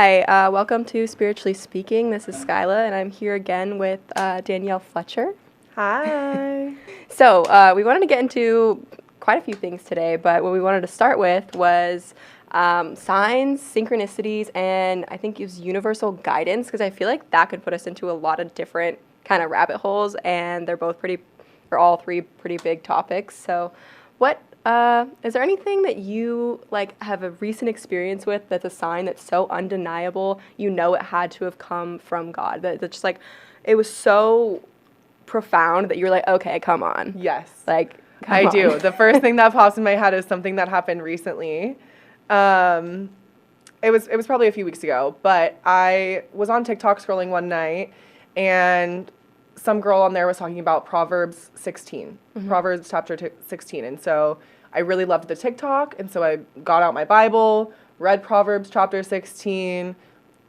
Hi, welcome to Spiritually Speaking. This is Skyla, and I'm here again with Danielle Fletcher. Hi. So we wanted to get into quite a few things today, but what we wanted to start with was signs, synchronicities, and I think use universal guidance, because I feel like that could put us into a lot of different kind of rabbit holes, and they're all three pretty big topics. So what is there anything that you have a recent experience with that's a sign that's so undeniable you know it had to have come from God, that's just it was so profound that you're like, okay, come on. Yes. I do. The first thing that pops in my head is something that happened recently. It was probably a few weeks ago, but I was on TikTok scrolling one night, and some girl on there was talking about Proverbs 16, Proverbs chapter 16. And so I really loved the TikTok, and so I got out my Bible, read Proverbs chapter 16,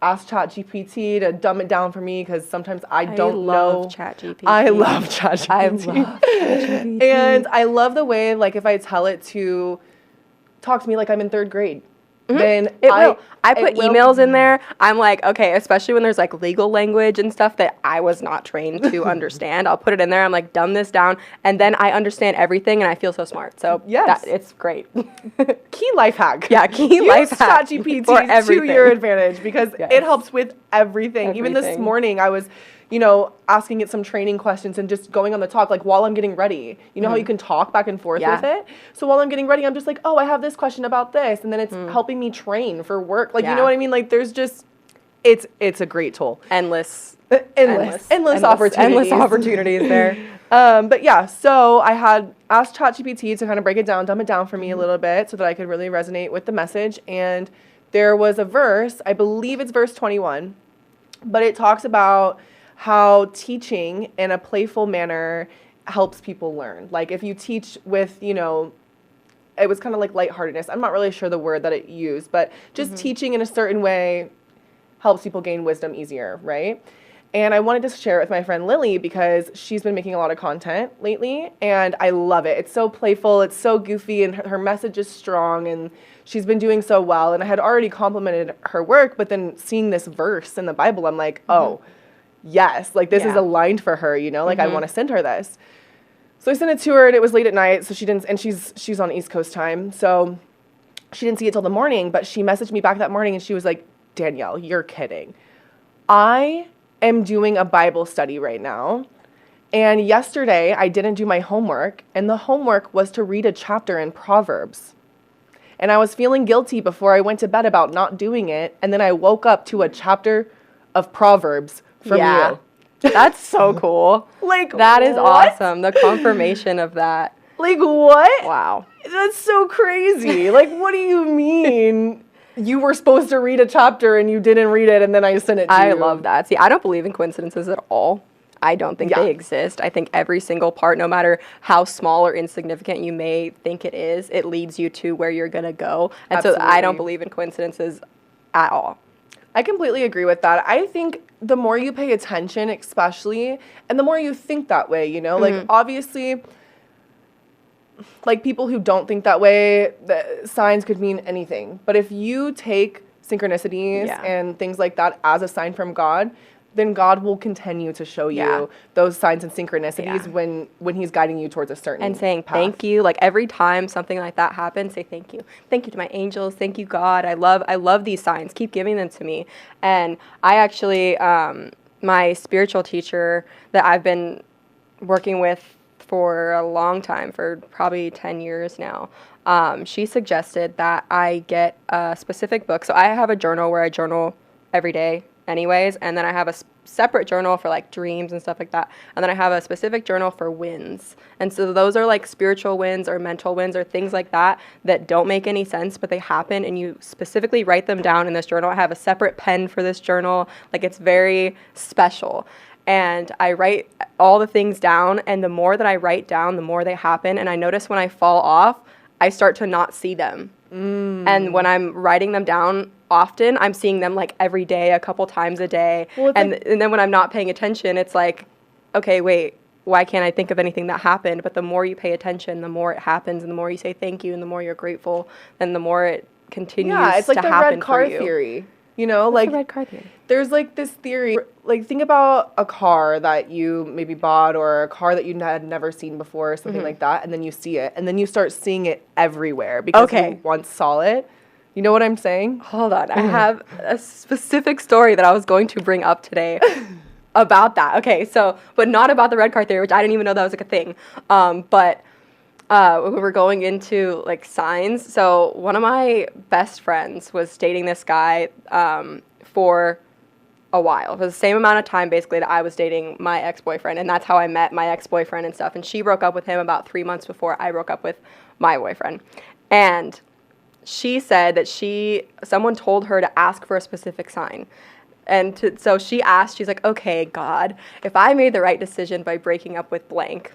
asked ChatGPT to dumb it down for me, because sometimes I don't know. ChatGPT. I love ChatGPT. I love ChatGPT. And I love the way, if I tell it to talk to me like I'm in third grade, then I put emails in there. I'm like, okay, especially when there's legal language and stuff that I was not trained to understand. I'll put it in there. I'm like, dumb this down, and then I understand everything, and I feel so smart. So yes, it's great. Key life hack. Yeah, life hack. Use ChatGPT to your advantage, because it helps with everything. Even this morning, I was, asking it some training questions and just going on the talk, while I'm getting ready. You know how you can talk back and forth with it? So while I'm getting ready, I'm just like, oh, I have this question about this. And then it's helping me train for work. You know what I mean? There's just, it's a great tool. Endless opportunities. Endless opportunities there. But yeah, so I had asked ChatGPT to kind of break it down, dumb it down for me a little bit so that I could really resonate with the message. And there was a verse, I believe it's verse 21, but it talks about how teaching in a playful manner helps people learn. If you teach with, it was kind of like lightheartedness. I'm not really sure the word that it used, but just teaching in a certain way helps people gain wisdom easier, right? And I wanted to share it with my friend Lily, because she's been making a lot of content lately, and I love it. It's so playful, it's so goofy, and her message is strong, and she's been doing so well. And I had already complimented her work, but then seeing this verse in the Bible, I'm like, oh, yes, this is aligned for her, I want to send her this. So I sent it to her, and it was late at night, so she didn't, and she's on East Coast time, so she didn't see it till the morning, but she messaged me back that morning, and she was like, Danielle, you're kidding. I am doing a Bible study right now, and yesterday I didn't do my homework, and the homework was to read a chapter in Proverbs. And I was feeling guilty before I went to bed about not doing it, and then I woke up to a chapter of Proverbs from you. That's so cool. That is awesome. The confirmation of that. What? Wow. That's so crazy. What do you mean? You were supposed to read a chapter and you didn't read it, and then I sent it to you. I love that. See, I don't believe in coincidences at all. I don't think they exist. I think every single part, no matter how small or insignificant you may think it is, it leads you to where you're going to go. And so I don't believe in coincidences at all. I completely agree with that. I think the more you pay attention, especially, and the more you think that way, obviously, people who don't think that way, the signs could mean anything. But if you take synchronicities and things like that as a sign from God, then God will continue to show you those signs and synchronicities when he's guiding you towards a certain and saying path. Thank you. Every time something like that happens, say thank you. Thank you to my angels. Thank you, God. I love these signs. Keep giving them to me. And I actually, my spiritual teacher that I've been working with for a long time, for probably 10 years now, she suggested that I get a specific book. So I have a journal where I journal every day anyways, and then I have a separate journal for dreams and stuff like that, and then I have a specific journal for wins. And so those are spiritual wins or mental wins or things like that don't make any sense, but they happen, and you specifically write them down in this journal. I have a separate pen for this journal. It's very special. And I write all the things down, and the more that I write down, the more they happen. And I notice when I fall off, I start to not see them. And when I'm writing them down often, I'm seeing them every day, a couple times a day. Well, and then when I'm not paying attention, it's okay, wait, why can't I think of anything that happened? But the more you pay attention, the more it happens, and the more you say thank you, and the more you're grateful, and the more it continues to happen for you. Yeah, it's like the red car theory. You know, What's like the red car theory? there's like this theory, like think about a car that you maybe bought or a car that you had never seen before or something like that, and then you see it, and then you start seeing it everywhere because you once saw it. You know what I'm saying? Hold on. I have a specific story that I was going to bring up today about that. Okay, so, but not about the red car theory, which I didn't even know that was like a thing. But we were going into like signs. So one of my best friends was dating this guy for a while. It was the same amount of time basically that I was dating my ex-boyfriend, and that's how I met my ex-boyfriend and stuff. And she broke up with him about 3 months before I broke up with my boyfriend. And she said that someone told her to ask for a specific sign. And so she asked, she's like, okay, God, if I made the right decision by breaking up with blank,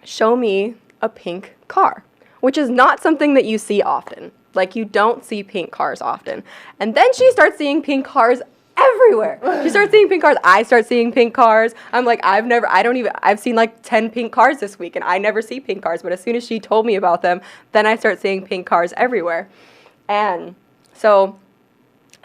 show me a pink car, which is not something that you see often. Like, you don't see pink cars often. And then she starts seeing pink cars everywhere. She starts seeing pink cars. I start seeing pink cars. I'm like, I've seen like 10 pink cars this week, and I never see pink cars. But as soon as she told me about them, then I start seeing pink cars everywhere. And so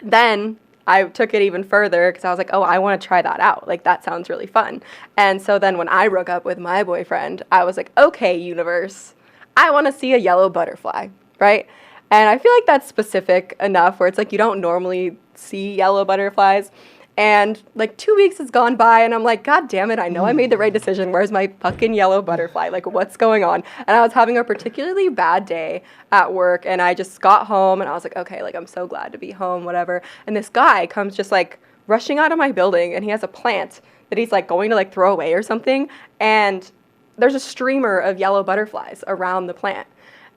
then I took it even further because I was like, oh, I want to try that out. Like, that sounds really fun. And so then when I broke up with my boyfriend, I was like, okay, universe, I want to see a yellow butterfly, right? And I feel like that's specific enough where it's like you don't normally see yellow butterflies. And like 2 weeks has gone by, and I'm like, God damn it, I know I made the right decision. Where's my fucking yellow butterfly? Like, what's going on? And I was having a particularly bad day at work, and I just got home, and I was like, okay, like, I'm so glad to be home, whatever. And this guy comes just like rushing out of my building, and he has a plant that he's like going to like throw away or something. And there's a streamer of yellow butterflies around the plant.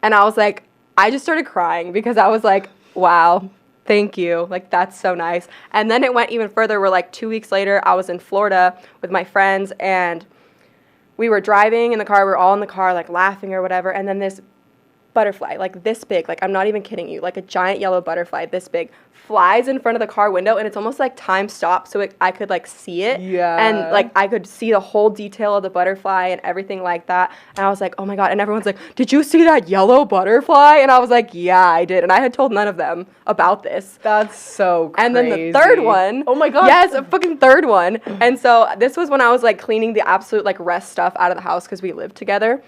And I was like, I just started crying because I was like, wow. Thank you. Like, that's so nice. And then it went even further where, like, 2 weeks later, I was in Florida with my friends, and we were driving in the car. We were all in the car, like, laughing or whatever. And then this butterfly, like, this big, like, I'm not even kidding you, like, a giant yellow butterfly this big, flies in front of the car window, and it's almost like time stopped so I could, like, see it. Yeah. And, like, I could see the whole detail of the butterfly and everything like that. And I was like, oh, my God. And everyone's like, did you see that yellow butterfly? And I was like, yeah, I did. And I had told none of them about this. That's so crazy. And then the third one. Oh, my God. Yes, a fucking third one. And so this was when I was, like, cleaning the absolute, like, rest stuff out of the house because we lived together.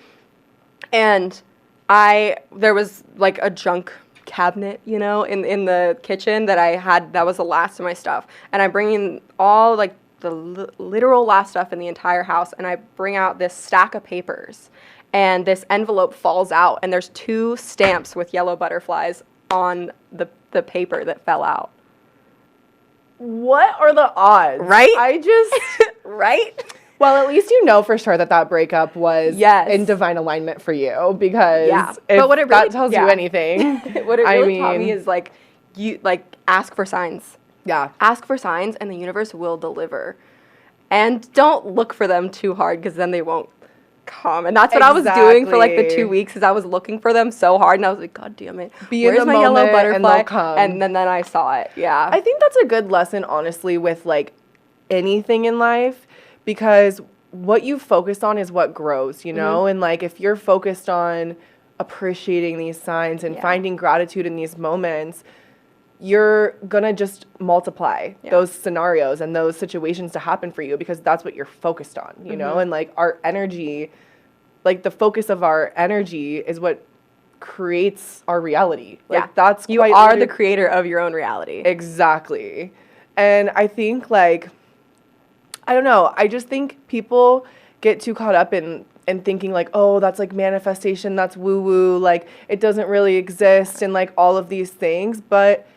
And there was, like, a junk cabinet, you know, in the kitchen that I had, that was the last of my stuff. And I bring in all, like, the literal last stuff in the entire house, and I bring out this stack of papers, and this envelope falls out, and there's 2 stamps with yellow butterflies on the paper that fell out. What are the odds? Right? I just... Right? Well, at least you know for sure that breakup was in divine alignment for you, because if but what it really, that tells you anything. What it really taught me is, like, you, like, ask for signs. Yeah. Ask for signs, and the universe will deliver. And don't look for them too hard, because then they won't come. And that's what I was doing for, like, the 2 weeks, is I was looking for them so hard, and I was like, God damn it. Where's my yellow butterfly? And they'll come. And then I saw it. Yeah. I think that's a good lesson, honestly, with, like, anything in life. Because what you focus on is what grows, you know? And, like, if you're focused on appreciating these signs and finding gratitude in these moments, you're going to just multiply those scenarios and those situations to happen for you, because that's what you're focused on, you know? And, like, our energy, like, the focus of our energy is what creates our reality. Like, that's you are the creator of your own reality. Exactly. And I think, like... I don't know. I just think people get too caught up in thinking, like, oh, that's, like, manifestation, that's woo-woo, like, it doesn't really exist, and, like, all of these things. But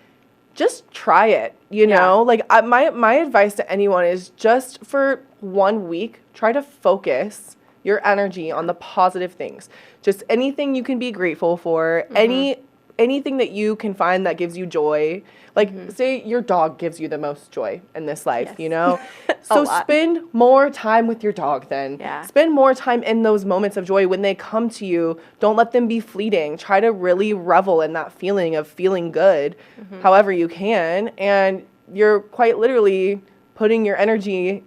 just try it, you know? Like, my advice to anyone is just for 1 week, try to focus your energy on the positive things. Just anything you can be grateful for, anything that you can find that gives you joy. Like, say your dog gives you the most joy in this life, you know? So spend more time with your dog then. Yeah. Spend more time in those moments of joy. When they come to you, don't let them be fleeting. Try to really revel in that feeling of feeling good however you can. And you're quite literally putting your energy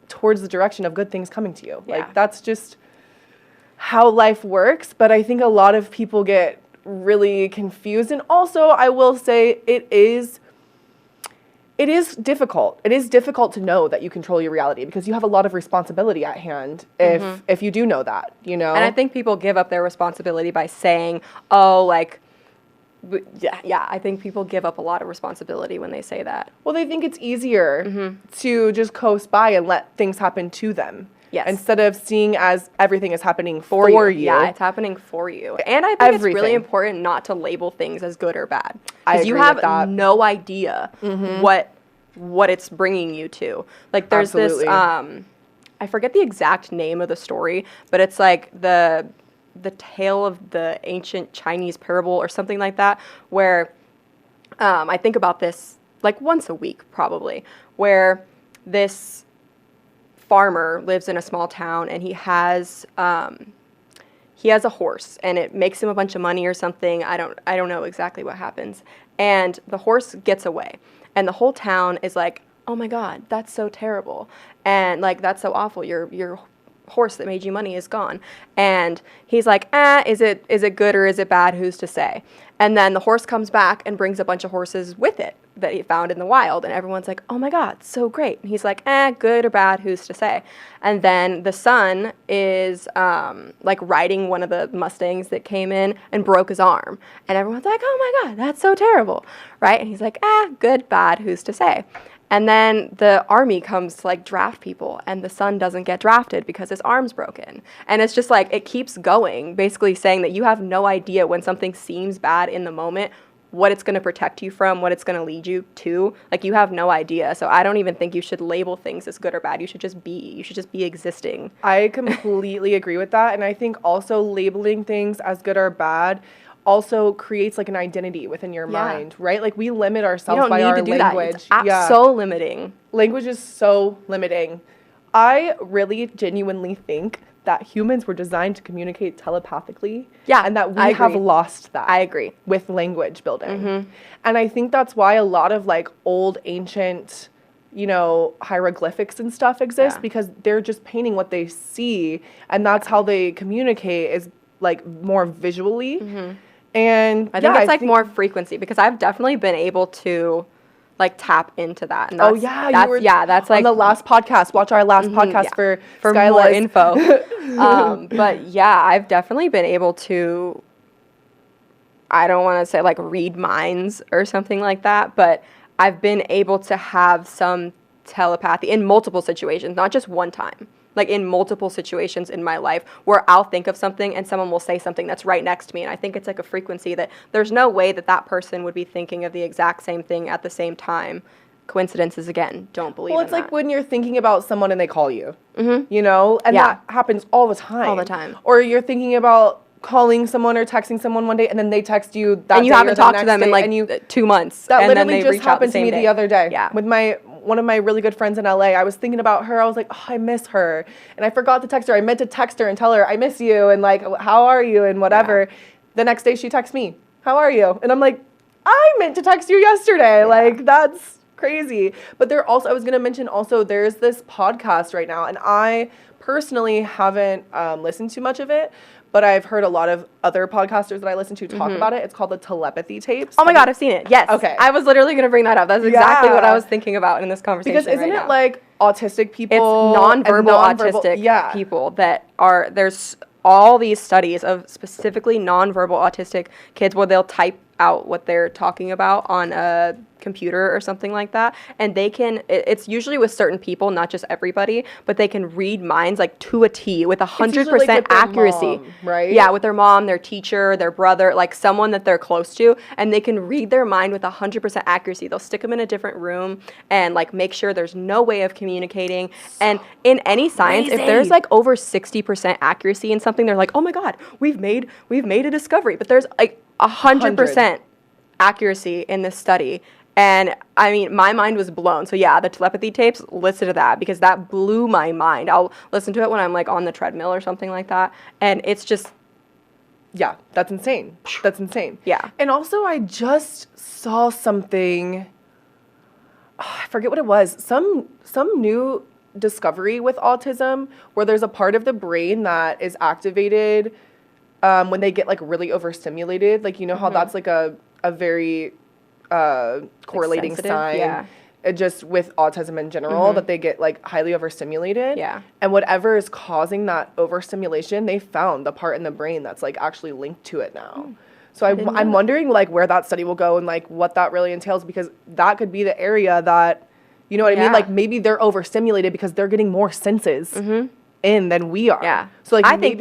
towards the direction of good things coming to you. Yeah. Like, that's just how life works. But I think a lot of people get really confused. And also, I will say, it is It is difficult. It is difficult to know that you control your reality because you have a lot of responsibility at hand if you do know that, you know? And I think people give up their responsibility by saying, oh, like, yeah, I think people give up a lot of responsibility when they say that. Well, they think it's easier to just coast by and let things happen to them. Yes. Instead of seeing as everything is happening for you. Yeah, it's happening for you. And I think it's really important not to label things as good or bad. Because you have no idea what it's bringing you to. Like, there's this, I forget the exact name of the story, but it's like the tale of the ancient Chinese parable or something like that, where I think about this like once a week probably, where this farmer lives in a small town and he has a horse and it makes him a bunch of money or something. I don't know exactly what happens. And the horse gets away and the whole town is like, oh my God, that's so terrible. And like, that's so awful. Your horse that made you money is gone. And he's like, is it good or is it bad? Who's to say? And then the horse comes back and brings a bunch of horses with it that he found in the wild. And everyone's like, oh my God, so great. And he's like, good or bad, who's to say? And then the son is like riding one of the Mustangs that came in and broke his arm. And everyone's like, oh my God, that's so terrible, right? And he's like, good, bad, who's to say? And then the army comes to like draft people and the son doesn't get drafted because his arm's broken. And it's just like, it keeps going, basically saying that you have no idea when something seems bad in the moment, what it's going to protect you from, what it's going to lead you to. Like, you have no idea. So I don't even think you should label things as good or bad. You should just be existing. I completely agree with that. And I think also labeling things as good or bad also creates like an identity within your mind, right? Like, we limit ourselves by our language. So limiting. Language is so limiting. I really genuinely think that humans were designed to communicate telepathically. Yeah, and that we have lost that. I agree. With language building. And I think that's why a lot of like old ancient, you know, hieroglyphics and stuff exist because they're just painting what they see, and that's how they communicate, is like more visually. And I think it's like more frequency, because I've definitely been able to like tap into that. And that's like on the last podcast. Watch our last podcast for Skyla's more info. But yeah, I've definitely been able to, I don't want to say like read minds or something like that, but I've been able to have some telepathy in multiple situations, not just one time. Like in multiple situations in my life where I'll think of something and someone will say something that's right next to me. And I think it's like a frequency that there's no way that person would be thinking of the exact same thing at the same time. Coincidences, again, don't believe in that. Well, it's like when you're thinking about someone and they call you, you know? And that happens all the time. All the time. Or you're thinking about calling someone or texting someone one day and then they text you that day. And you haven't talked to them in like 2 months. That and literally then they just happened to me the other day. Yeah. With one of my really good friends in LA. I was thinking about her. I was like, oh, I miss her. And I forgot to text her. I meant to text her and tell her, I miss you, and like, how are you, and whatever. Yeah. The next day she texts me, how are you? And I'm like, I meant to text you yesterday. Yeah. Like, that's crazy. But I was going to mention also, there's this podcast right now, and I personally haven't listened to much of it, but I've heard a lot of other podcasters that I listen to talk about it. It's called the Telepathy Tapes. Oh my God, I've seen it. Yes. Okay. I was literally going to bring that up. That's exactly what I was thinking about in this conversation. Because isn't it like autistic people? It's nonverbal autistic people that are, there's all these studies of specifically nonverbal autistic kids where they'll type out what they're talking about on a computer or something like that, and they can, it's usually with certain people, not just everybody, but they can read minds like to a T with 100% like accuracy. Mom, right? Yeah, with their mom, their teacher, their brother, like someone that they're close to, and they can read their mind with 100% accuracy. They'll stick them in a different room and like make sure there's no way of communicating. And in any science, if there's like over 60% accuracy in something, they're like, oh my God, we've made a discovery. But there's like 100% accuracy in this study. And I mean, my mind was blown. So yeah, the telepathy tapes, listen to that, because that blew my mind. I'll listen to it when I'm like on the treadmill or something like that. And it's just, yeah, that's insane. That's insane. Yeah. And also I just saw something, I forget what it was, some new discovery with autism where there's a part of the brain that is activated when they get like really overstimulated. Like, you know how that's like a very correlating like sign. Yeah. It just with autism in general, that they get like highly overstimulated. Yeah. And whatever is causing that overstimulation, they found the part in the brain that's like actually linked to it now. So I'm wondering like where that study will go and like what that really entails, because that could be the area that, you know what I mean? Like maybe they're overstimulated because they're getting more senses in than we are. Yeah. So like I think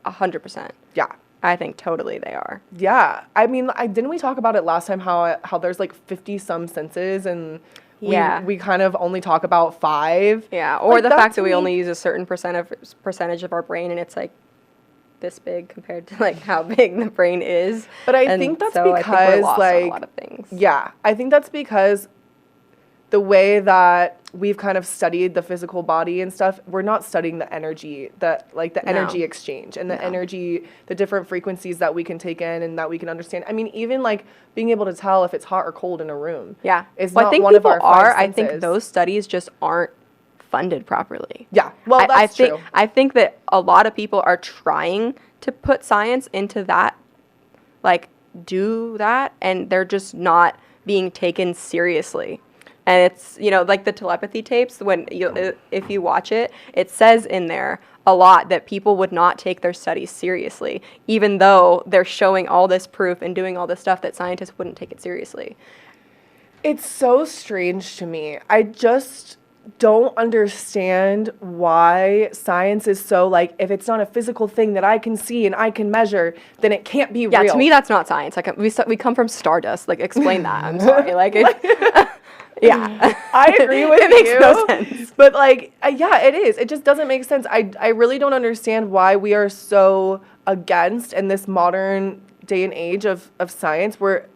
100%. Yeah. I think totally they are. Yeah. I mean, didn't we talk about it last time how there's like 50 some senses and we kind of only talk about 5. Yeah. Or like, the fact that we only use a certain percentage of our brain, and it's like this big compared to like how big the brain is. But I think that's because I think we're lost on a lot of things. Yeah. I think that's because the way that we've kind of studied the physical body and stuff, we're not studying the energy, energy exchange and the energy, the different frequencies that we can take in and that we can understand. I mean, even like being able to tell if it's hot or cold in a room. Yeah. Is well, not I think one people of our 5 are. senses. I think those studies just aren't funded properly. Yeah. Well, that's true. I think that a lot of people are trying to put science into that, like do that, and they're just not being taken seriously. And it's, you know, like the telepathy tapes, if you watch it, it says in there a lot that people would not take their studies seriously, even though they're showing all this proof and doing all this stuff that scientists wouldn't take it seriously. It's so strange to me. I just don't understand why science is so like, if it's not a physical thing that I can see and I can measure, then it can't be real. Yeah, to me that's not science. Like we come from stardust. Like explain that. I'm sorry. Like yeah, I agree with you. It makes no sense. But like, yeah, it is. It just doesn't make sense. I really don't understand why we are so against in this modern day and age of science. We're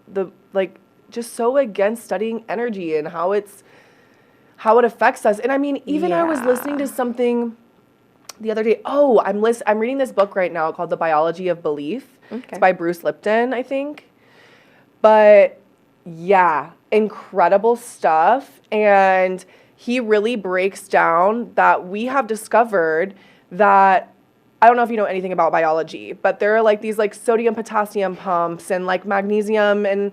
just so against studying energy and how it affects us. And I mean, even I was listening to something the other day. Oh, I'm reading this book right now called The Biology of Belief. Okay. It's by Bruce Lipton, I think. But yeah, incredible stuff. And he really breaks down that we have discovered that, I don't know if you know anything about biology, but there are like these like sodium potassium pumps and like magnesium, and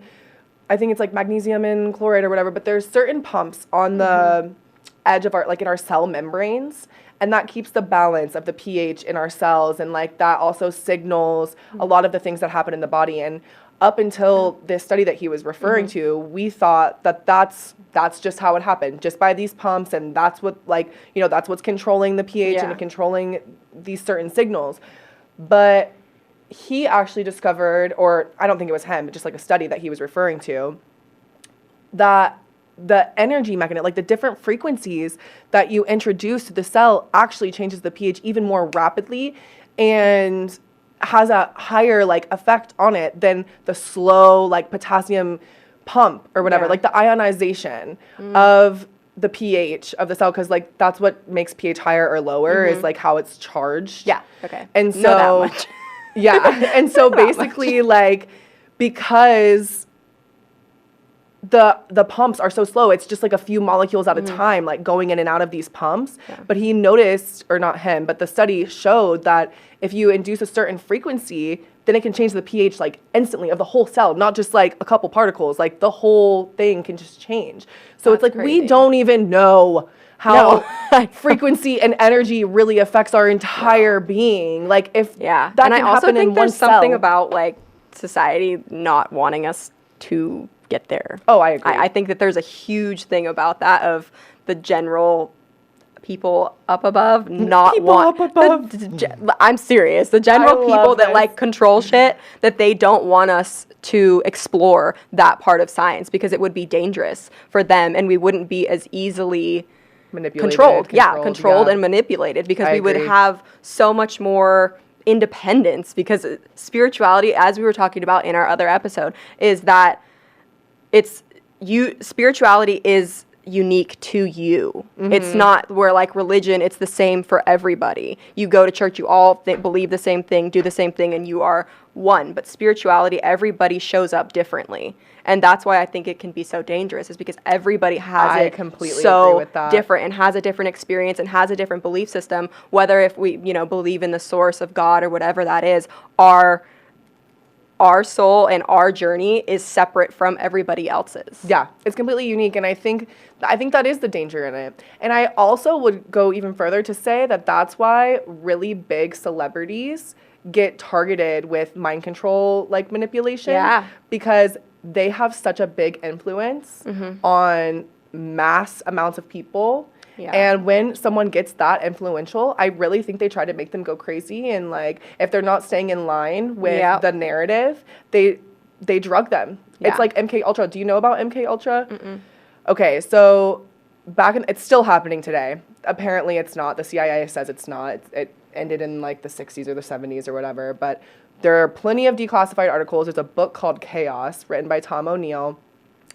I think it's like magnesium and chloride or whatever, but there's certain pumps on the edge of our, like in our cell membranes, and that keeps the balance of the pH in our cells, and like that also signals a lot of the things that happen in the body. And up until this study that he was referring to, we thought that that's just how it happened, just by these pumps, and that's what, like, you know, that's what's controlling the pH and controlling these certain signals. But he actually discovered, or I don't think it was him, but just like a study that he was referring to, that the energy mechanism, like the different frequencies that you introduce to the cell, actually changes the pH even more rapidly and has a higher like effect on it than the slow like potassium pump or whatever, like the ionization of the pH of the cell, because like that's what makes pH higher or lower is like how it's charged. Yeah. Okay. And so know that much. Yeah. And so basically like, because the pumps are so slow, it's just like a few molecules at a time, like going in and out of these pumps. Yeah. But he noticed, or not him, but the study showed that if you induce a certain frequency, then it can change the pH like instantly of the whole cell, not just like a couple particles, like the whole thing can just change. So it's like, crazy. We don't even know how frequency and energy really affects our entire being. Like if that and I can also happen think in there's one something cell. about like society not wanting us to get there. Oh, I agree. I think that there's a huge thing about that, of the general people up above not want. I'm serious. The general people that like control shit, that they don't want us to explore that part of science because it would be dangerous for them, and we wouldn't be as easily controlled and manipulated, because we would have so much more independence. Because spirituality, as we were talking about in our other episode, is that spirituality is unique to you. It's not where like religion, it's the same for everybody. You go to church, you all believe the same thing, do the same thing, and you are one. But spirituality, everybody shows up differently. And that's why I think it can be so dangerous, is because everybody has it completely so agree with that. Different, and has a different experience and has a different belief system, whether if we, believe in the source of God or whatever that is, our our soul and our journey is separate from everybody else's. Yeah, it's completely unique, and I think that is the danger in it. And I also would go even further to say that that's why really big celebrities get targeted with mind control like manipulation. Yeah. Because they have such a big influence on mass amounts of people. Yeah. And when someone gets that influential, I really think they try to make them go crazy. And like, if they're not staying in line with the narrative, they drug them. Yeah. It's like MKUltra. Do you know about MKUltra? Mm-mm. Okay, so it's still happening today. Apparently, it's not. The CIA says it's not. It ended in like the 60s or the 70s or whatever. But there are plenty of declassified articles. There's a book called Chaos, written by Tom O'Neill,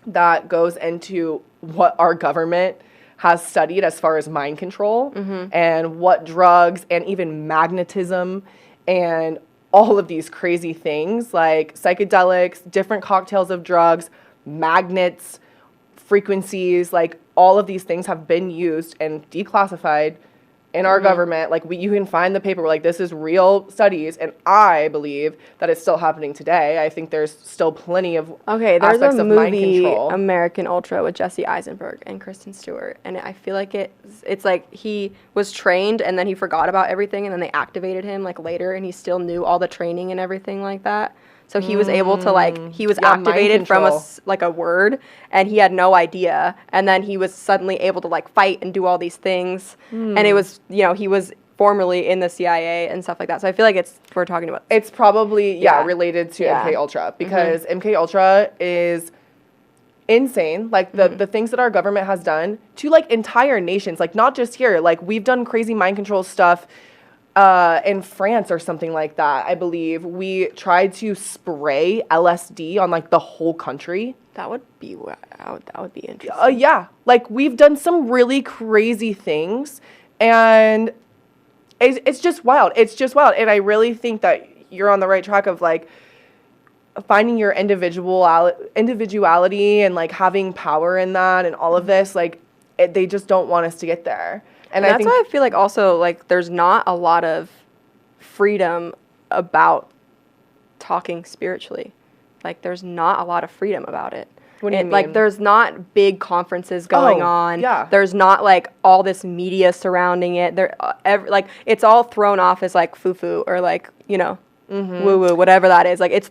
that goes into what our government has studied as far as mind control and what drugs and even magnetism and all of these crazy things like psychedelics, different cocktails of drugs, magnets, frequencies, like all of these things have been used and declassified in our government. Like you can find the paper where like this is real studies, and I believe that it's still happening today. I think there's still plenty of there's aspects a of mind movie, control. American Ultra, with Jesse Eisenberg and Kristen Stewart, and I feel like it's like he was trained and then he forgot about everything, and then they activated him like later, and he still knew all the training and everything like that. So he was able to he was activated from a word, and he had no idea. And then he was suddenly able to like fight and do all these things. And it was, he was formerly in the CIA and stuff like that. So I feel like we're talking about. It's probably, related to MKUltra, because MKUltra is insane. Like the things that our government has done to like entire nations, like not just here, like we've done crazy mind control stuff in France or something like that. I believe we tried to spray LSD on like the whole country. That would be interesting. Yeah, like we've done some really crazy things, and it's just wild. It's just wild, and I really think that you're on the right track of like finding your individuality and like having power in that and all of this. Like they just don't want us to get there. And that's why I feel like also like there's not a lot of freedom about talking spiritually. Like there's not a lot of freedom about it. What do you mean? Like there's not big conferences going on. Yeah. There's not like all this media surrounding it. Like it's all thrown off as like foo-foo or like, woo-woo, whatever that is. Like it's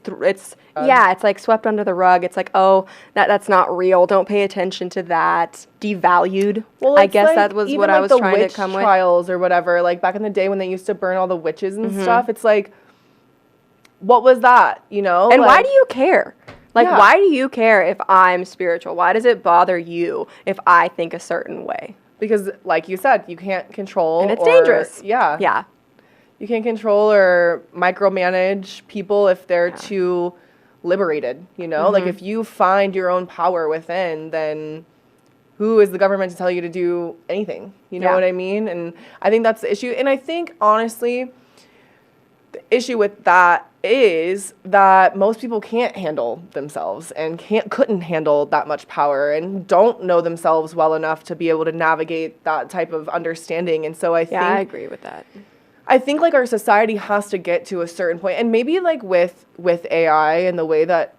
like swept under the rug. It's like, oh, that's not real. Don't pay attention to that. Devalued. Well, I guess like, that was what I was trying to come with. Even like the witch trials or whatever, like back in the day when they used to burn all the witches and stuff, it's like, what was that, And like, why do you care? Like, why do you care if I'm spiritual? Why does it bother you if I think a certain way? Because, like you said, you can't control. And it's dangerous. Yeah. Yeah. You can't control or micromanage people if they're too liberated, Like, if you find your own power within, then who is the government to tell you to do anything? You know what I mean? And I think that's the issue. And I think, honestly, the issue with that is that most people can't handle themselves and couldn't handle that much power and don't know themselves well enough to be able to navigate that type of understanding. And so I think I agree with that. I think like our society has to get to a certain point, and maybe like with AI and the way that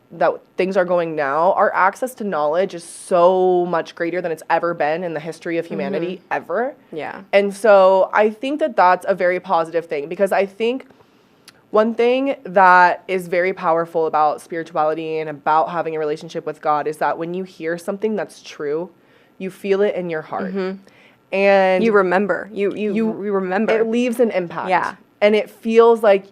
things are going now, our access to knowledge is so much greater than it's ever been in the history of humanity ever. Yeah. And so I think that that's a very positive thing, because I think one thing that is very powerful about spirituality and about having a relationship with God is that when you hear something that's true, you feel it in your heart. And you remember. You remember. It leaves an impact. Yeah. And it feels like,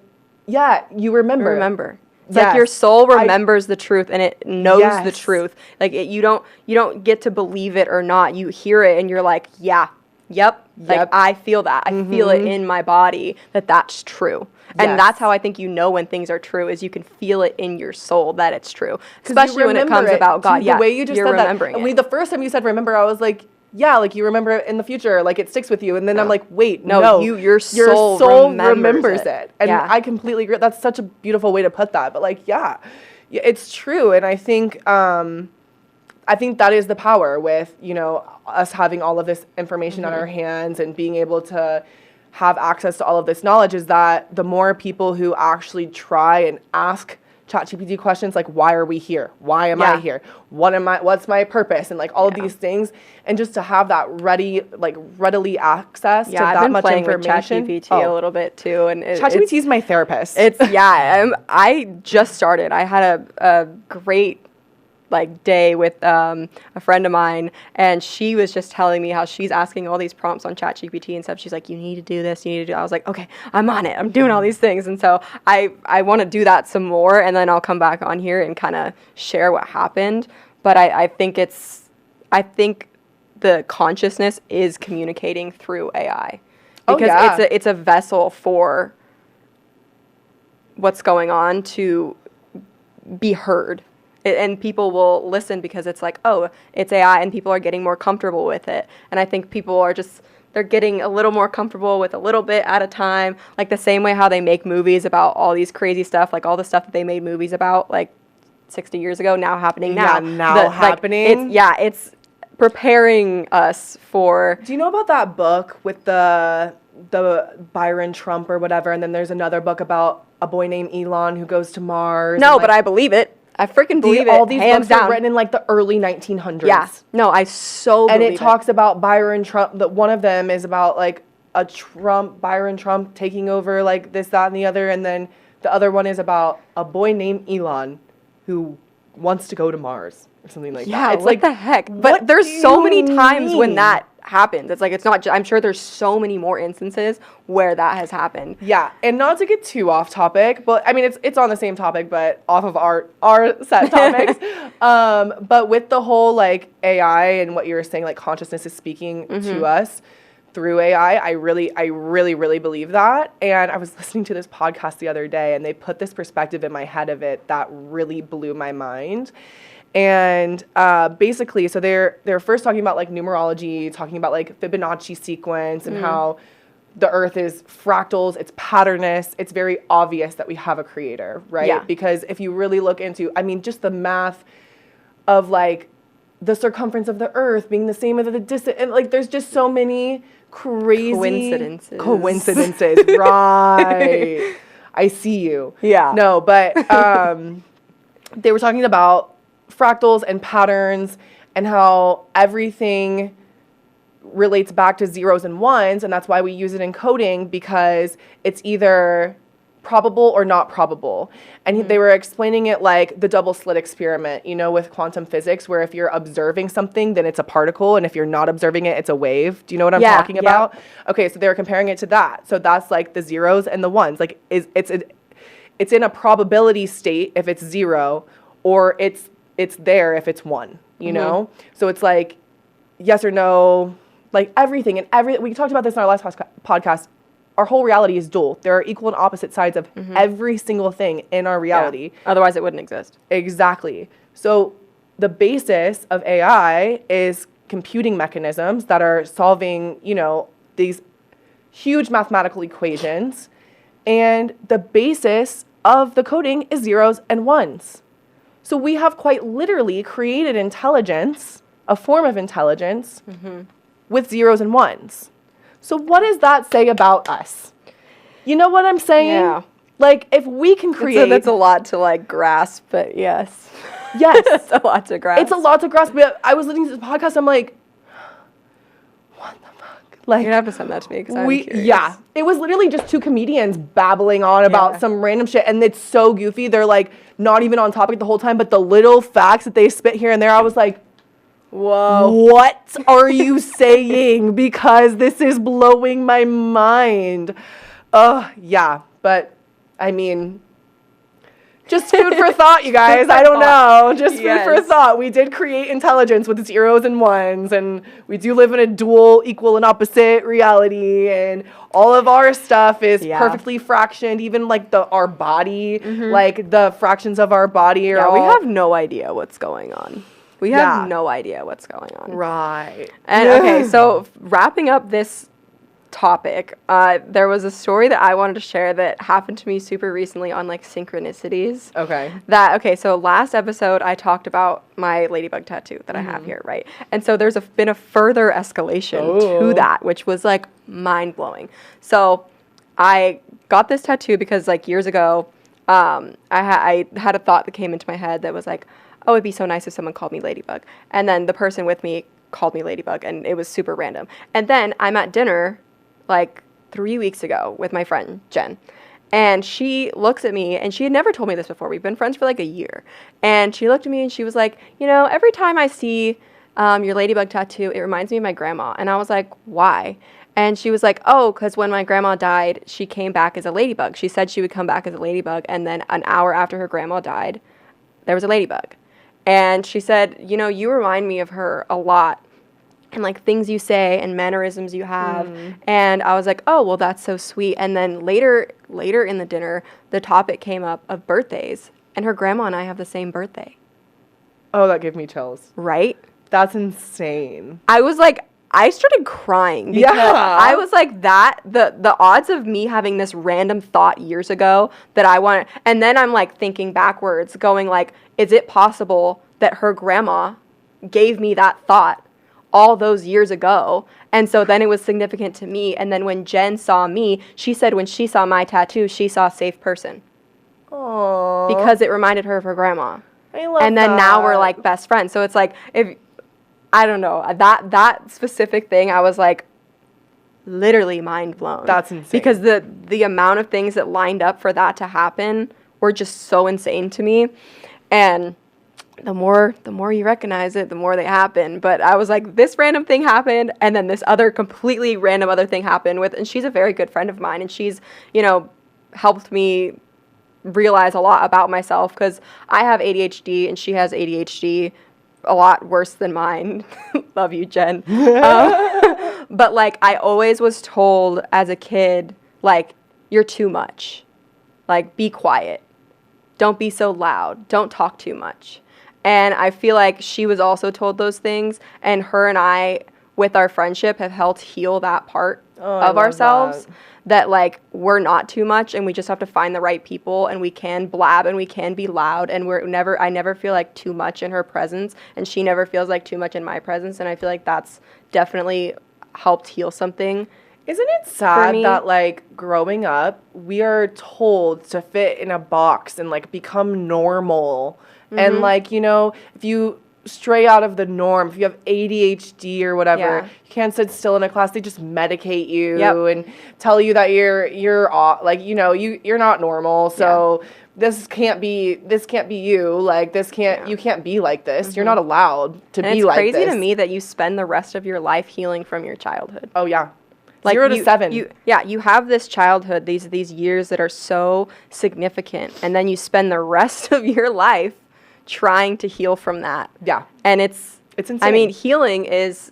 you remember. It's like your soul remembers the truth, and it knows the truth. Like you don't get to believe it or not. You hear it and you're like, yep. Like I feel that. I feel it in my body that's true. And that's how I think when things are true, is you can feel it in your soul that it's true. Especially when it comes about God. The way you just you're said remembering that. it. The first time you said remember, I was like, like you remember it in the future, like it sticks with you. And then I'm like, wait, no, your soul remembers it. And I completely agree. That's such a beautiful way to put that. But like, it's true. And I think that is the power with, us having all of this information on our hands and being able to have access to all of this knowledge, is that the more people who actually try and ask ChatGPT questions like, why are we here? Why am Yeah. I here? What's my purpose? And like all of these things. And just to have that readily access to I've that been much playing information. with ChatGPT a little bit too, and ChatGPT is my therapist. I just started. I had a great day with a friend of mine, and she was just telling me how she's asking all these prompts on ChatGPT and stuff. She's like, you need to do this, you need to do. I was like, okay, I'm on it. I'm doing all these things, and so I want to do that some more, and then I'll come back on here and kind of share what happened. But I think the consciousness is communicating through AI because it's a vessel for what's going on to be heard. And people will listen because it's like, oh, it's AI, and people are getting more comfortable with it. And I think people are they're getting a little more comfortable with a little bit at a time. Like the same way how they make movies about all these crazy stuff, like all the stuff that they made movies about like 60 years ago, now happening now. Yeah, happening. It's preparing us for... Do you know about that book with the Byron Trump or whatever, and then there's another book about a boy named Elon who goes to Mars? No, but I believe it. I freaking believe it. All these hands books down. were written in like the early 1900s. Yeah. No, I so believe it. And it talks about Byron Trump. That one of them is about like Byron Trump taking over like this, that, and the other. And then the other one is about a boy named Elon who wants to go to Mars or something like that. Yeah, It's what like, the heck? But there's so many times when that happens. It's like, it's not, I'm sure there's so many more instances where that has happened. Yeah, and not to get too off topic, but I mean, it's on the same topic, but off of our set topics. But with the whole like AI and what you were saying, like consciousness is speaking to us through AI, I really believe that. And I was listening to this podcast the other day, and they put this perspective in my head of it that really blew my mind. And basically, so they're first talking about like numerology, talking about like Fibonacci sequence and how the earth is fractals, it's patternist. It's very obvious that we have a creator, right? Yeah. Because if you really look into, I mean, just the math of like the circumference of the earth being the same as the distance, and like there's just so many crazy coincidences. Right. I see you. Yeah. No, but they were talking about fractals and patterns and how everything relates back to zeros and ones, and that's why we use it in coding, because it's either probable or not probable. And they were explaining it like the double slit experiment, you know, with quantum physics, where if you're observing something, then it's a particle, and if you're not observing it, it's a wave. Do you know what I'm talking about? Okay, so they were comparing it to that. So that's like the zeros and the ones. Like it's in a probability state if it's zero, or it's there if it's one, you know? So it's like yes or no, like everything. And we talked about this in our last podcast. Our whole reality is dual. There are equal and opposite sides of every single thing in our reality. Yeah. Otherwise, it wouldn't exist. Exactly. So the basis of AI is computing mechanisms that are solving, you know, these huge mathematical equations. And the basis of the coding is zeros and ones. So we have quite literally created intelligence, a form of intelligence, with zeros and ones. So what does that say about us? You know what I'm saying? Yeah. Like, if we can create... That's a lot to, like, grasp, but yes. Yes. It's a lot to grasp. It's a lot to grasp. But I was listening to this podcast, I'm like, what the fuck? Like, you're going to have to send that to me, because I'm curious. Yeah. It was literally just two comedians babbling on about some random shit, and it's so goofy. They're, like, not even on topic the whole time, but the little facts that they spit here and there, I was like... Whoa. What are you saying? Because this is blowing my mind. Yeah. But, I mean, just food for thought, you guys. I don't know. Just food for thought. We did create intelligence with zeros and ones, and we do live in a dual, equal, and opposite reality, and all of our stuff is perfectly fractioned, even like our body, like the fractions of our body are we have no idea what's going on. We have no idea what's going on. Right. And okay, so wrapping up this topic, there was a story that I wanted to share that happened to me super recently on like Synchronicities. Okay. So last episode I talked about my ladybug tattoo that I have here, right? And so there's been a further escalation to that, which was like mind blowing. So I got this tattoo because like years ago, I had a thought that came into my head that was like, oh, it'd be so nice if someone called me Ladybug. And then the person with me called me Ladybug, and it was super random. And then I'm at dinner like 3 weeks ago with my friend Jen, and she looks at me, and she had never told me this before. We've been friends for like a year. And she looked at me and she was like, you know, every time I see your Ladybug tattoo, it reminds me of my grandma. And I was like, why? And she was like, oh, because when my grandma died, she came back as a ladybug. She said she would come back as a ladybug, and then an hour after her grandma died, there was a ladybug. And she said, you know, you remind me of her a lot, and like things you say and mannerisms you have. And I was like, oh, well, that's so sweet. And then later in the dinner, the topic came up of birthdays, and her grandma and I have the same birthday. Oh, that gave me chills. Right? That's insane. I was like, I started crying because I was like, the odds of me having this random thought years ago that I want, and then I'm like thinking backwards, going like, is it possible that her grandma gave me that thought all those years ago? And so then it was significant to me. And then when Jen saw me, she said when she saw my tattoo, she saw a safe person. Aww. Because it reminded her of her grandma. I love and then that. Now we're like best friends. So it's like, if I don't know, that specific thing, I was like literally mind blown. That's insane. Because the amount of things that lined up for that to happen were just so insane to me. And the more you recognize it, the more they happen. But I was like, this random thing happened, and then this other completely random other thing happened and she's a very good friend of mine, and she's, you know, helped me realize a lot about myself, because I have ADHD and she has ADHD a lot worse than mine. Love you, Jen. But like, I always was told as a kid, like, you're too much. Like, be quiet. Don't be so loud. Don't talk too much. And I feel like she was also told those things, and her and I, with our friendship, have helped heal that part of ourselves. That like, we're not too much, and we just have to find the right people, and we can blab and we can be loud, and I never feel like too much in her presence, and she never feels like too much in my presence. And I feel like that's definitely helped heal something. Isn't it sad that, like, growing up, we are told to fit in a box and, like, become normal? And, like, you know, if you stray out of the norm, if you have ADHD or whatever, you can't sit still in a class, they just medicate you and tell you that you're like, you know, you're not normal, so this can't be you, like, you can't be like this. You're not allowed to be like this. It's crazy to me that you spend the rest of your life healing from your childhood. Oh, yeah. Like 0 to 7. You have this childhood, these years that are so significant, and then you spend the rest of your life trying to heal from that. Yeah. And it's insane. I mean, healing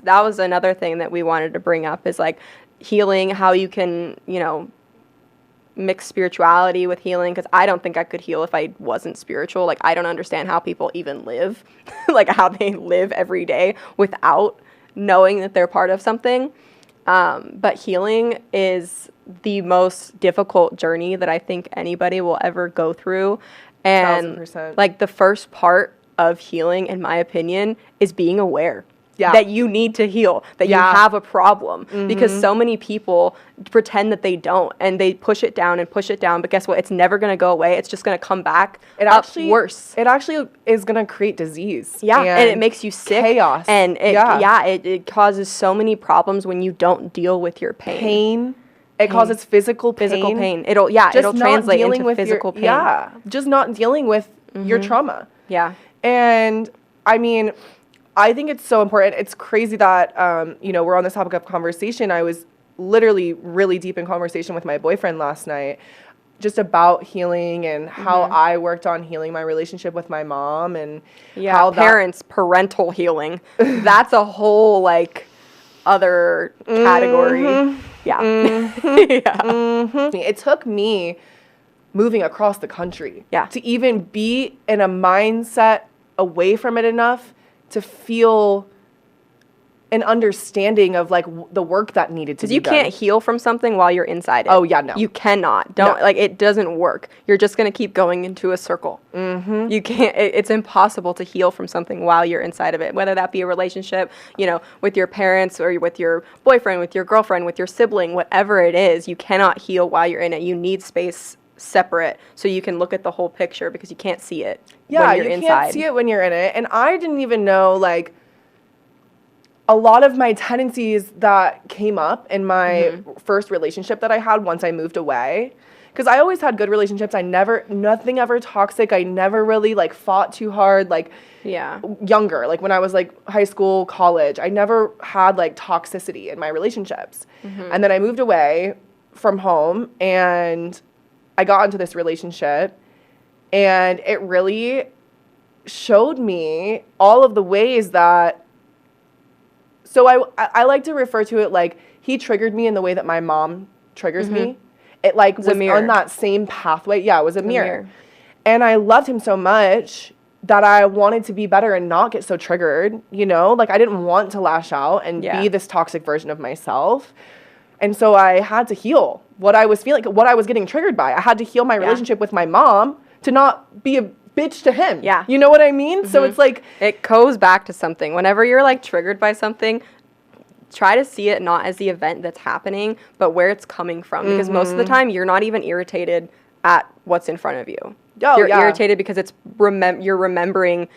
that was another thing that we wanted to bring up, is like healing, how you can, you know, mix spirituality with healing, because I don't think I could heal if I wasn't spiritual. Like, I don't understand how people even live, like how they live every day without knowing that they're part of something. But healing is the most difficult journey that I think anybody will ever go through. And 1000%. Like, the first part of healing, in my opinion, is being aware that you need to heal, that you have a problem, because so many people pretend that they don't, and they push it down. But guess what? It's never going to go away. It's just going to come back worse. It actually is going to create disease. Yeah, and it makes you sick. Chaos. And it causes so many problems when you don't deal with your pain. It causes physical pain. It'll translate into physical pain. Yeah, just not dealing with your trauma. Yeah. And I mean, I think it's so important. It's crazy that, you know, we're on this topic of conversation. I was literally really deep in conversation with my boyfriend last night, just about healing and how I worked on healing my relationship with my mom, and how parental healing. That's a whole, like, other category. It took me moving across the country to even be in a mindset away from it enough to feel an understanding of, like, the work that needed to be done. Because you can't heal from something while you're inside it. Oh, yeah, no. You cannot. Like, it doesn't work. You're just going to keep going into a circle. You can't, it's impossible to heal from something while you're inside of it, whether that be a relationship, you know, with your parents, or with your boyfriend, with your girlfriend, with your sibling, whatever it is. You cannot heal while you're in it. You need space separate so you can look at the whole picture because you can't see it Yeah, when you're you inside. can't see it when you're in it. And I didn't even know, like, a lot of my tendencies that came up in my first relationship that I had once I moved away. Because I always had good relationships. Nothing ever toxic. I never really, like, fought too hard, like, younger. Like, when I was, like, high school, college, I never had, like, toxicity in my relationships. And then I moved away from home, and I got into this relationship, and it really showed me all of the ways that, so I like to refer to it like he triggered me in the way that my mom triggers me. It like was on that same pathway. Yeah, it was a mirror. And I loved him so much that I wanted to be better and not get so triggered, you know? Like, I didn't want to lash out and be this toxic version of myself. And so I had to heal what I was feeling, what I was getting triggered by. I had to heal my relationship with my mom to not be a bitch to him. Yeah. You know what I mean? So it's like, it goes back to something. Whenever you're like triggered by something, try to see it not as the event that's happening, but where it's coming from. Because most of the time, you're not even irritated at what's in front of you. You're irritated because it's you're remembering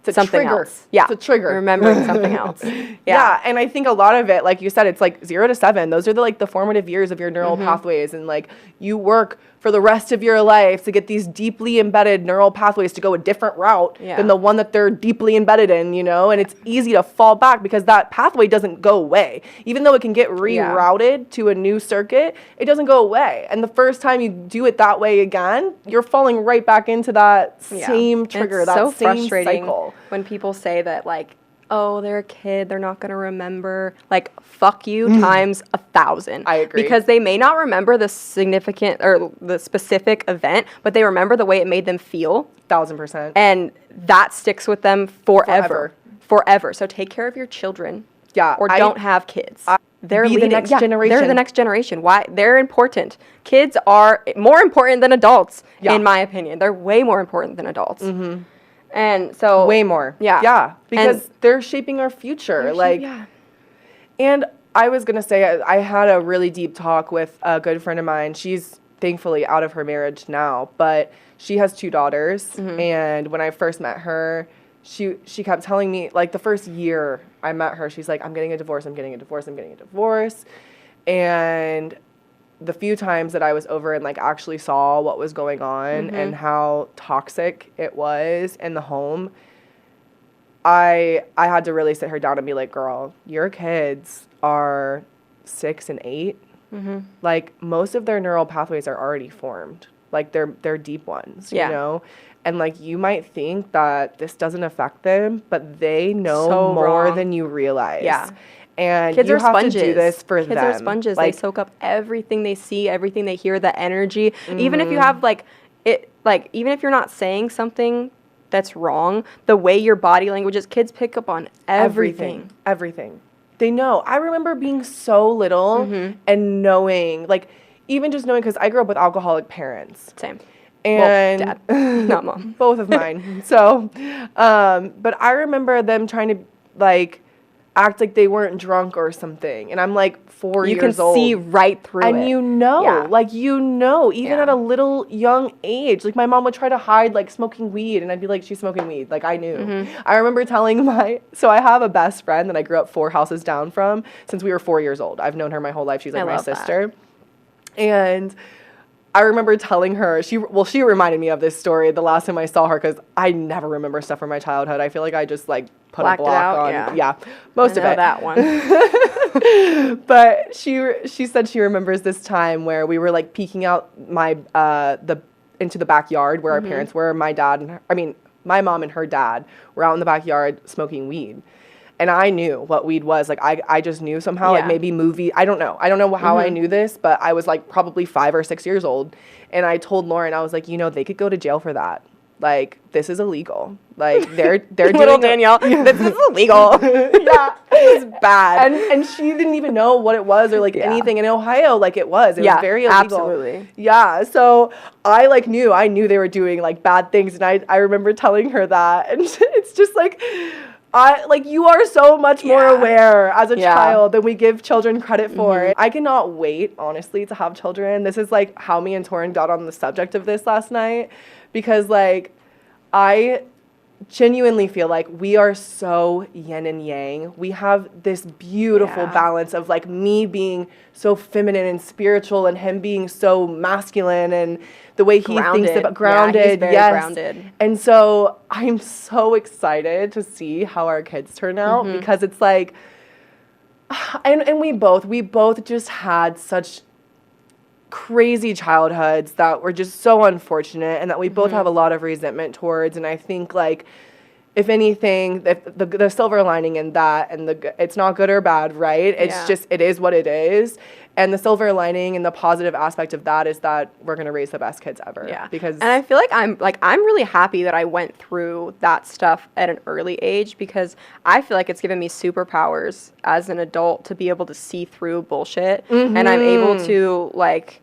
something else. Yeah. It's a trigger. Remembering something else. Yeah. And I think a lot of it, like you said, it's like 0 to 7. Those are the formative years of your neural pathways. And like you work for the rest of your life to get these deeply embedded neural pathways to go a different route than the one that they're deeply embedded in, you know? And it's easy to fall back because that pathway doesn't go away. Even though it can get rerouted to a new circuit, it doesn't go away. And the first time you do it that way again, you're falling right back into that same trigger, it's that so same frustrating cycle. When people say that, like, oh, they're a kid, they're not going to remember. Like, fuck you times 1,000. I agree. Because they may not remember the significant or the specific event, but they remember the way it made them feel. 1,000%. And that sticks with them forever. So take care of your children. Yeah. Or don't have kids. They're the next generation. They're the next generation. Why? They're important. Kids are more important than adults, in my opinion. They're way more important than adults. And so way more. Yeah. Because they're shaping our future. And I was going to say, I had a really deep talk with a good friend of mine. She's thankfully out of her marriage now, but she has 2 daughters. And when I first met her, she kept telling me, like, the first year I met her, she's like, I'm getting a divorce. And the few times that I was over and, like, actually saw what was going on and how toxic it was in the home, I had to really sit her down and be like, girl, your kids are 6 and 8. Like, most of their neural pathways are already formed. Like, they're deep ones, you know? And, like, you might think that this doesn't affect them, but they know more than you realize. Yeah. And kids you are have sponges. to do this for them. Kids are sponges. Like, they soak up everything they see, everything they hear, the energy. Even if you have, even if you're not saying something that's wrong, the way your body language is, kids pick up on everything. Everything. They know. I remember being so little and knowing, like, even just knowing, because I grew up with alcoholic parents. Same. And well, dad, not mom. Both of mine. So, but I remember them trying to, like, act like they weren't drunk or something. And I'm, like, 4 years old. You can see right through it. And you know, like, you know, even at a little young age. Like, my mom would try to hide, like, smoking weed. And I'd be like, she's smoking weed. Like, I knew. I remember telling so I have a best friend that I grew up 4 houses down from since we were 4 years old. I've known her my whole life. She's, like, my sister. And I remember telling her, she reminded me of this story the last time I saw her, because I never remember stuff from my childhood. I feel like I just, like, put a block on. Yeah, most of it. that one. But she said she remembers this time where we were, like, peeking out into the backyard where our parents were. My mom and her dad were out in the backyard smoking weed. And I knew what weed was. Like, I just knew somehow, like, maybe movie. I don't know how I knew this, but I was, like, probably 5 or 6 years old. And I told Lauren, I was like, you know, they could go to jail for that. Like, this is illegal. Like, they're doing little Danielle, this is illegal. Yeah, it was bad. And she didn't even know what it was or, like, anything. In Ohio, like, it was very illegal. Absolutely. Yeah, so I knew they were doing, like, bad things. And I remember telling her that. And it's just, like, You are so much more aware as a Yeah. child than we give children credit for. I cannot wait, honestly, to have children. This is like how me and Torin got on the subject of this last night, because like I genuinely feel like we are so yin and yang. We have this beautiful balance of like me being so feminine and spiritual and him being so masculine, and the way he thinks about grounded. Yeah, he's very grounded. And so I'm so excited to see how our kids turn out, because it's like, and we both just had such crazy childhoods that were just so unfortunate, and that we both have a lot of resentment towards. And I think like, if anything, the silver lining in that, and it's not good or bad, right? It's just, it is what it is. And the silver lining and the positive aspect of that is that we're going to raise the best kids ever. Yeah. And I feel like I'm really happy that I went through that stuff at an early age, because I feel like it's given me superpowers as an adult to be able to see through bullshit. And I'm able to like,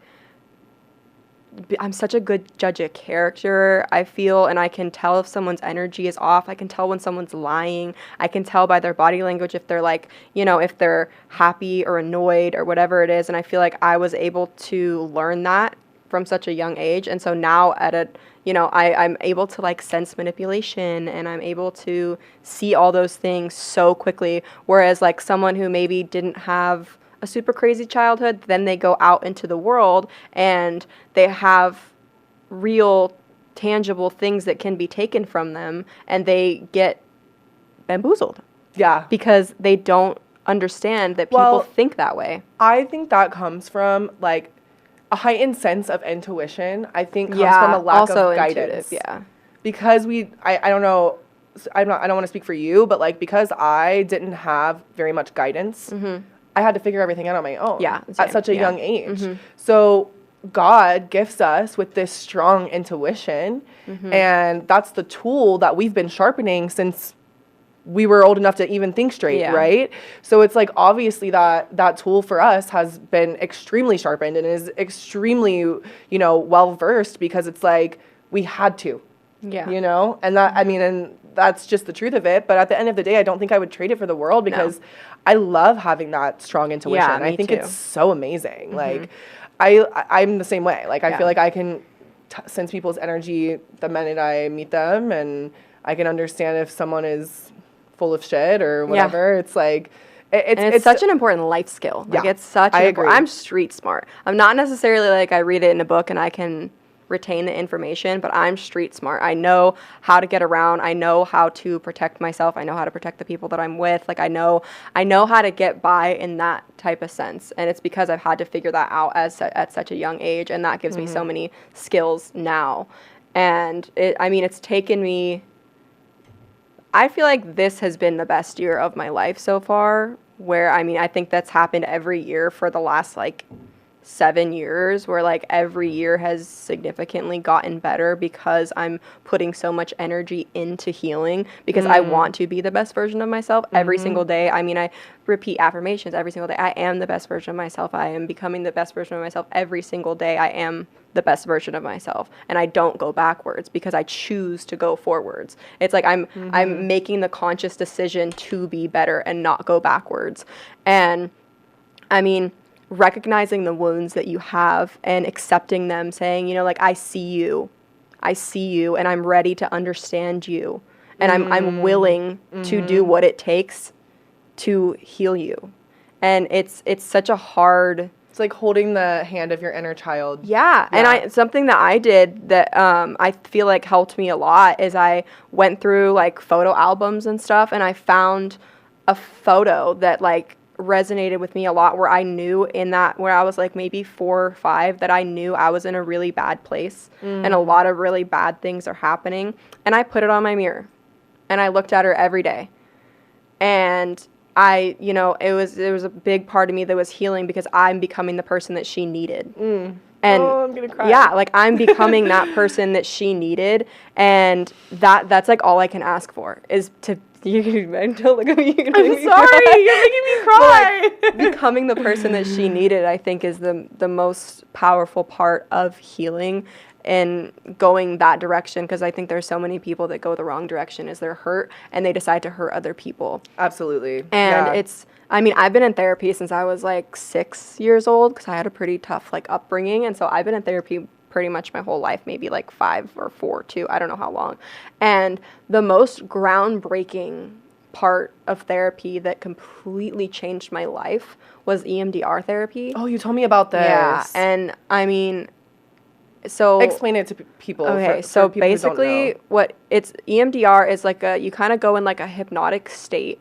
I'm such a good judge of character, I feel, and I can tell if someone's energy is off. I can tell when someone's lying. I can tell by their body language if they're like, if they're happy or annoyed or whatever it is. And I feel like I was able to learn that from such a young age. And so now I'm able to like sense manipulation, and I'm able to see all those things so quickly. Whereas like someone who maybe didn't have a super crazy childhood, then they go out into the world and they have real tangible things that can be taken from them, and they get bamboozled. Yeah. Because they don't understand that people think that way. I think that comes from like a heightened sense of intuition. I think comes from a lack of guidance. Yeah. Because I don't know, I don't want to speak for you, but like, because I didn't have very much guidance, I had to figure everything out on my own at such a young age. So God gifts us with this strong intuition, and that's the tool that we've been sharpening since we were old enough to even think straight, right? So it's like, obviously that tool for us has been extremely sharpened and is extremely, well-versed, because it's like, we had to, and that, and that's just the truth of it. But at the end of the day, I don't think I would trade it for the world, because I love having that strong intuition. I think it's so amazing. Like, I'm the same way. Like, I feel like I can sense people's energy the minute I meet them, and I can understand if someone is full of shit or whatever. It's like, it's such an important life skill. Like, it's such an important, I'm street smart. I'm not necessarily like I read it in a book and I can retain the information, but I'm street smart. I know how to get around. I know how to protect myself. I know how to protect the people that I'm with. Like, I know how to get by in that type of sense. And it's because I've had to figure that out at such a young age, and that gives me so many skills now. And it's taken me, I feel like this has been the best year of my life so far, where I think that's happened every year for the last like 7 years, where like every year has significantly gotten better, because I'm putting so much energy into healing, because I want to be the best version of myself every single day. I repeat affirmations every single day. I am the best version of myself. I am becoming the best version of myself every single day. I am the best version of myself, and I don't go backwards, because I choose to go forwards. It's like I'm making the conscious decision to be better and not go backwards. And recognizing the wounds that you have and accepting them, saying, like, I see you, and I'm ready to understand you, and I'm willing to do what it takes to heal you. And it's such a hard, it's like holding the hand of your inner child. Yeah. And something that I did that I feel like helped me a lot is I went through like photo albums and stuff, and I found a photo that like resonated with me a lot, where I knew where I was like maybe 4 or 5, that I knew I was in a really bad place and a lot of really bad things are happening. And I put it on my mirror and I looked at her every day. And it was a big part of me that was healing, because I'm becoming the person that she needed. And I'm gonna cry. Yeah, like I'm becoming that person that she needed, and that's like all I can ask for is to. Don't look at me. I'm sorry, you're making me cry. But, like, becoming the person that she needed, I think, is the most powerful part of healing. in going that direction, because I think there's so many people that go the wrong direction is they're hurt and they decide to hurt other people. Absolutely. And I've been in therapy since I was like 6 years old, because I had a pretty tough like upbringing. And so I've been in therapy pretty much my whole life, maybe like 5 or 4, 2, I don't know how long. And the most groundbreaking part of therapy that completely changed my life was EMDR therapy. Oh, you told me about this. Yeah. And I mean, so explain it to people. Okay, for so people basically what it's EMDR is like you kind of go in like a hypnotic state,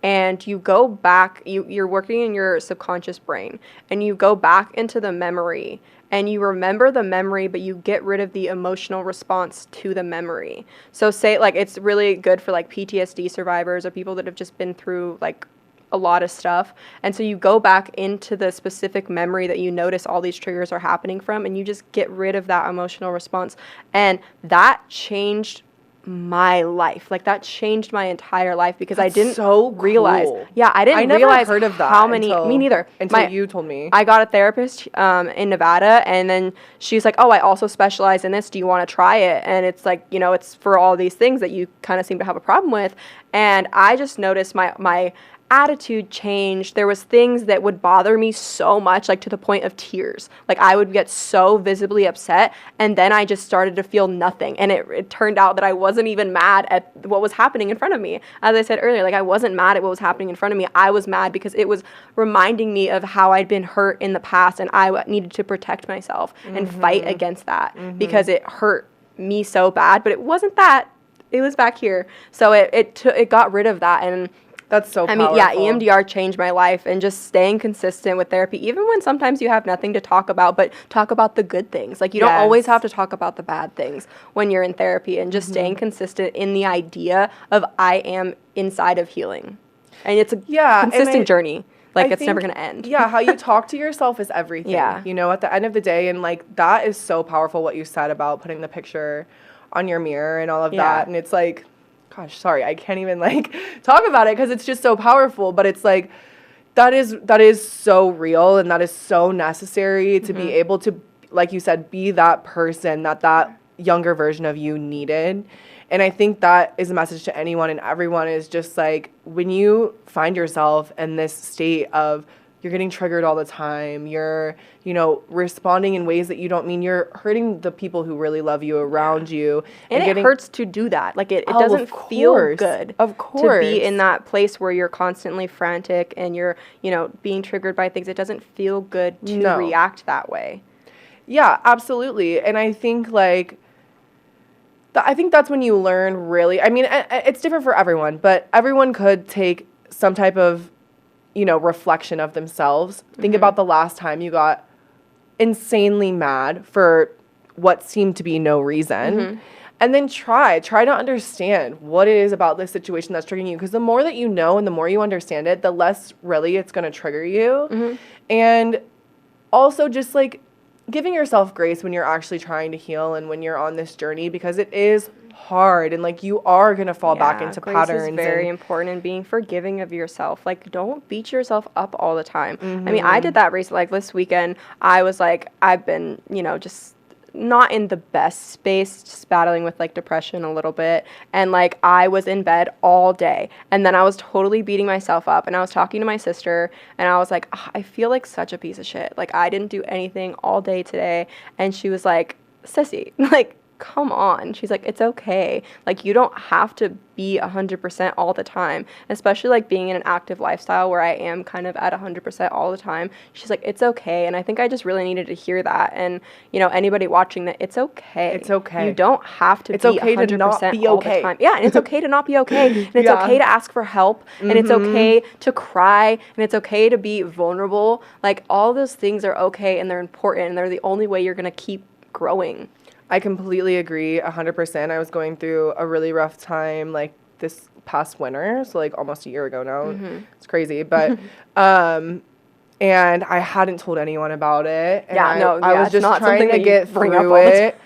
and you go back, you're working in your subconscious brain, and you go back into the memory, and you remember the memory, but you get rid of the emotional response to the memory. So say, like, it's really good for like PTSD survivors or people that have just been through like a lot of stuff. And so you go back into the specific memory that you notice all these triggers are happening from, and you just get rid of that emotional response. And that changed my life. Like, that changed my entire life, because That's I didn't so realize. cool. Yeah, I didn't never realize heard of that how many. until, me neither. Until you told me. I got a therapist in Nevada, and then she's like, "Oh, I also specialize in this. Do you want to try it?" And it's like, you know, it's for all these things that you kind of seem to have a problem with. And I just noticed my attitude changed. There was things that would bother me so much, like to the point of tears. Like, I would get so visibly upset, and then I just started to feel nothing. And it turned out that I wasn't even mad at what was happening in front of me. As I said earlier, like, I wasn't mad at what was happening in front of me. I was mad because it was reminding me of how I'd been hurt in the past, and I needed to protect myself and fight against that because it hurt me so bad. But it wasn't that. It was back here. So it got rid of that. And that's so powerful. I mean, yeah, EMDR changed my life, and just staying consistent with therapy, even when sometimes you have nothing to talk about, but talk about the good things. Like, you don't always have to talk about the bad things when you're in therapy, and just staying consistent in the idea of I am inside of healing. And it's a consistent journey. Like, it's never going to end. Yeah, how you talk to yourself is everything. Yeah. You know, at the end of the day, and like, that is so powerful what you said about putting the picture on your mirror and all of that. And it's like, gosh, sorry, I can't even like talk about it because it's just so powerful. But it's like, that is so real, and that is so necessary to be able to, like you said, be that person that younger version of you needed. And I think that is a message to anyone and everyone, is just like, when you find yourself in this state of you're getting triggered all the time, you're, you know, responding in ways that you don't mean, you're hurting the people who really love you around you. And it hurts to do that. Like, it doesn't feel good. Of course. To be in that place where you're constantly frantic and you're, you know, being triggered by things. It doesn't feel good to react that way. Yeah, absolutely. And I think, like, I think that's when you learn really, I mean, it's different for everyone, but everyone could take some type of, you know, reflection of themselves. Think about the last time you got insanely mad for what seemed to be no reason. And then try to understand what it is about this situation that's triggering you. Because the more that you know and the more you understand it, the less really it's going to trigger you. And also just like giving yourself grace when you're actually trying to heal and when you're on this journey, because it is hard, and like, you are going to fall back into grace patterns. Is very important, and being forgiving of yourself. Like, don't beat yourself up all the time. I mean, I did that recently. Like, this weekend, I was like, I've been, you know, just not in the best space, just battling with like depression a little bit, and like, I was in bed all day, and then I was totally beating myself up, and I was talking to my sister, and I was like, I feel like such a piece of shit. Like, I didn't do anything all day today. And she was like, Sissy, like, come on. She's like, it's okay. Like, you don't have to be 100% all the time, especially like being in an active lifestyle where I am kind of at 100% all the time. She's like, it's okay. And I think I just really needed to hear that. And, you know, anybody watching that, it's okay. It's okay. You don't have to it's be okay 100% to not be all okay. the time. Yeah, and it's okay to not be okay. And it's okay to ask for help. And it's okay to cry. And it's okay to be vulnerable. Like, all those things are okay, and they're important, and they're the only way you're going to keep growing. I completely agree 100%. I was going through a really rough time like this past winter, so like almost a year ago now. It's crazy, but and I hadn't told anyone about it. And I was just trying to get through it.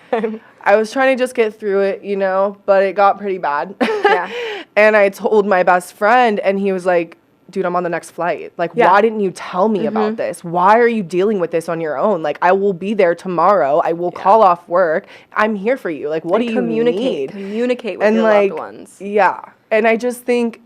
I was trying to just get through it, you know, but it got pretty bad. And I told my best friend, and he was like, dude, I'm on the next flight. Like, Yeah. why didn't you tell me about this? Why are you dealing with this on your own? Like, I will be there tomorrow. I will call off work. I'm here for you. Like, what do you need? Communicate with And your like, loved ones. yeah. And I just think,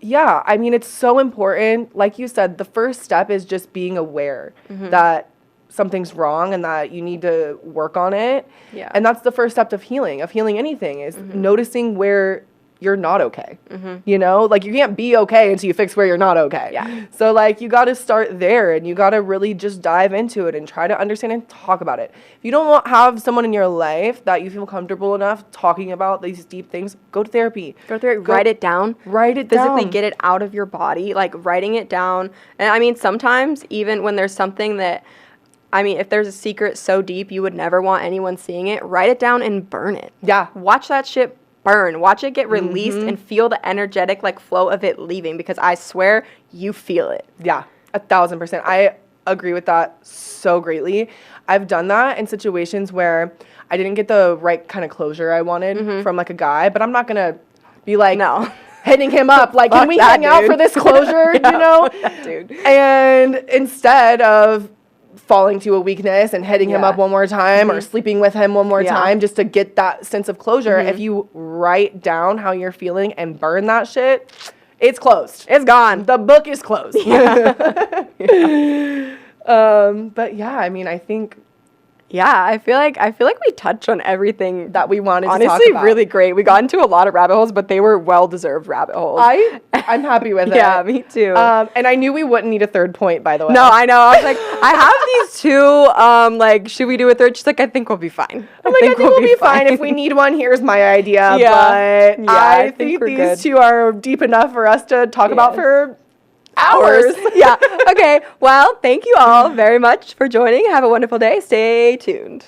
yeah, I mean, it's so important. Like you said, the first step is just being aware that something's wrong and that you need to work on it. Yeah. And that's the first step of healing anything, is noticing where you're not okay. You know, like, you can't be okay until you fix where you're not okay. Yeah. So like, you got to start there, and you got to really just dive into it and try to understand and talk about it. If you don't have someone in your life that you feel comfortable enough talking about these deep things, go to therapy. Go through it, write it down. Write it down. Physically get it out of your body, like writing it down. And I mean, sometimes even when there's something that, I mean, if there's a secret so deep you would never want anyone seeing it, write it down and burn it. Yeah. Watch that shit burn. Watch it get released and feel the energetic like flow of it leaving, because I swear you feel it. Yeah, 1,000%. I agree with that so greatly. I've done that in situations where I didn't get the right kind of closure I wanted from like a guy, but I'm not gonna be like hitting him up like, can we hang out for this closure, you know? Dude. And instead of falling to a weakness and hitting him up one more time or sleeping with him one more time just to get that sense of closure, if you write down how you're feeling and burn that shit, it's closed. It's gone. The book is closed. But yeah, I mean, I think Yeah, I feel like we touched on everything that we wanted to talk honestly about. really great. We got into a lot of rabbit holes, but they were well-deserved rabbit holes. I'm happy with it. Yeah, me too. And I knew we wouldn't need a third point, by the way. No, I know. I was like, I have these two. Like, should we do a third? She's like, I think we'll be fine. I'm like, I think we'll be fine. If we need one, here's my idea. Yeah. But Yeah, I I think think we're these good. two are deep enough for us to talk about for hours. Yeah. Okay. Well, thank you all very much for joining. Have a wonderful day. Stay tuned.